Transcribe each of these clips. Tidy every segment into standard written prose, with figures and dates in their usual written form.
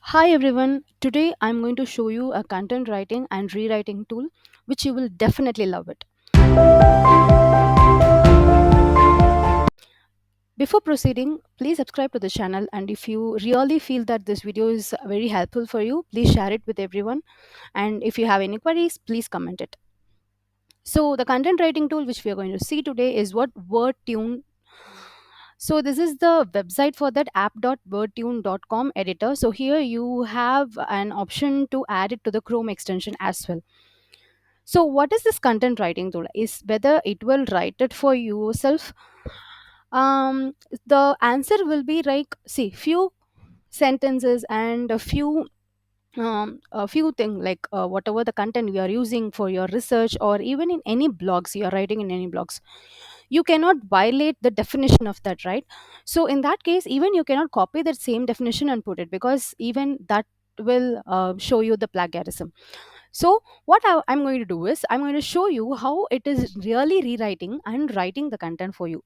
Hi everyone, today I'm going to show you a content writing and rewriting tool which you will definitely love it. Before proceeding, please subscribe to the channel, and if you really feel that this video is very helpful for you, please share it with everyone, and if you have any queries, please comment it. So the content writing tool which we are going to see today is what WordTune. So this is the website for that app.wordtune.com editor. So here you have an option to add it to the Chrome extension as well. So what is this content writing tool? Is whether it will write it for yourself. Um, the answer will be like, see, few sentences and a few things like whatever the content you are using for your research, or even in any blogs you are writing in any blogs, you cannot violate the definition of that, right? So in that case, even you cannot copy that same definition and put it, because even that will show you the plagiarism. So what I'm going to do is I'm going to show you how it is really rewriting and writing the content for you.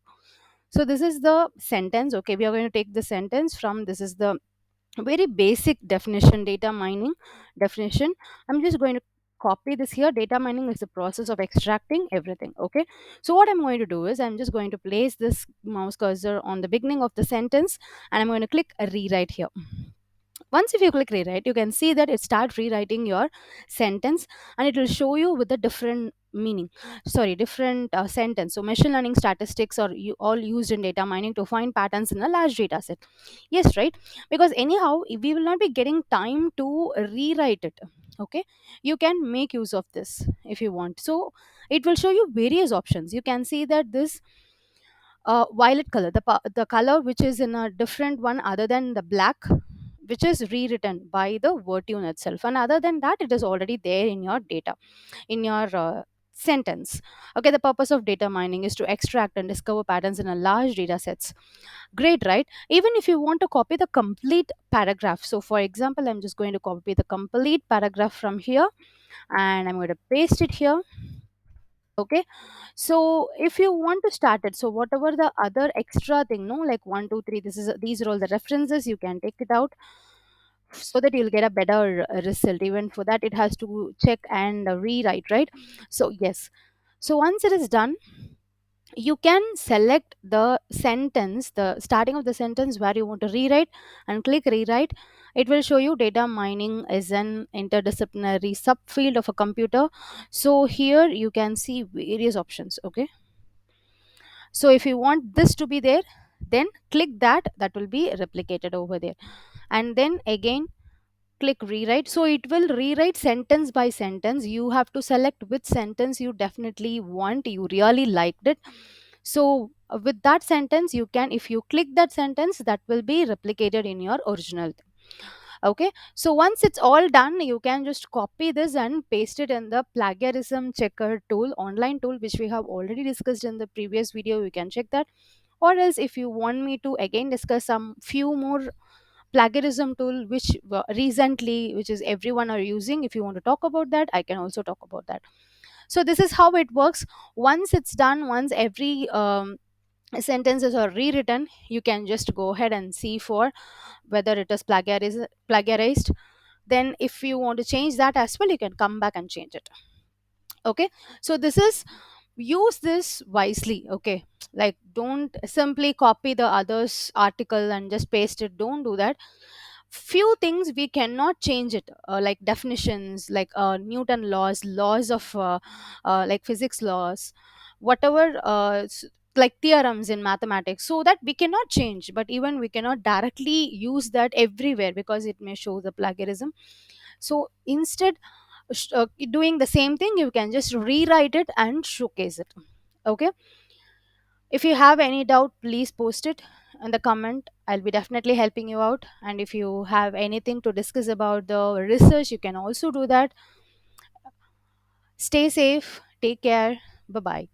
So this is the sentence. Okay, we are going to take the sentence from, this is the very basic definition, data mining definition. I'm just going to copy this here. Data mining is the process of extracting everything. Okay, so what I'm going to do is I'm just going to place this mouse cursor on the beginning of the sentence, and I'm going to click rewrite here. Once if you click rewrite, you can see that it starts rewriting your sentence, and it will show you with a different meaning, sorry, different sentence. So machine learning statistics are all used in data mining to find patterns in a large data set. Yes, right? Because anyhow, we will not be getting time to rewrite it. Okay, you can make use of this if you want. So it will show you various options. You can see that this violet color, the color which is in a different one other than the black, which is rewritten by the word tune itself, and other than that it is already there in your data, in your sentence. Okay, the purpose of data mining is to extract and discover patterns in a large data sets. Great, right? Even if you want to copy the complete paragraph, so for example, I'm just going to copy the complete paragraph from here, and I'm going to paste it here. Okay, so if you want to start it, so whatever the other extra thing, no, like 1 2 3, these are all the references, you can take it out so that you'll get a better result. Even for that, it has to check and rewrite, right? So yes, so once it is done, you can select the sentence, the starting of the sentence where you want to rewrite, and click rewrite. It will show you data mining is an interdisciplinary subfield of a computer. So here you can see various options. Okay, so if you want this to be there, then click that, that will be replicated over there, and then again click rewrite. So it will rewrite sentence by sentence. You have to select which sentence you definitely want, you really liked it. So with that sentence, you can, if you click that sentence, that will be replicated in your original. Okay, so once it's all done, you can just copy this and paste it in the plagiarism checker tool, online tool, which we have already discussed in the previous video. You can check that. Or else, if you want me to again discuss some few more plagiarism tool which recently, which is everyone are using, if you want to talk about that, I can also talk about that. So this is how it works. Once it's done, once every sentences are rewritten, you can just go ahead and see for whether it is plagiarized. Then if you want to change that as well, you can come back and change it. Okay, so this is, use this wisely. Okay, like don't simply copy the others article and just paste it, don't do that. Few things we cannot change it, like definitions, like Newton laws of like physics laws, whatever like theorems in mathematics, so that we cannot change. But even we cannot directly use that everywhere, because it may show the plagiarism. So instead, doing the same thing, you can just rewrite it and showcase it. Okay, if you have any doubt, please post it in the comment. I'll be definitely helping you out. And if you have anything to discuss about the research, you can also do that. Stay safe, take care, bye bye.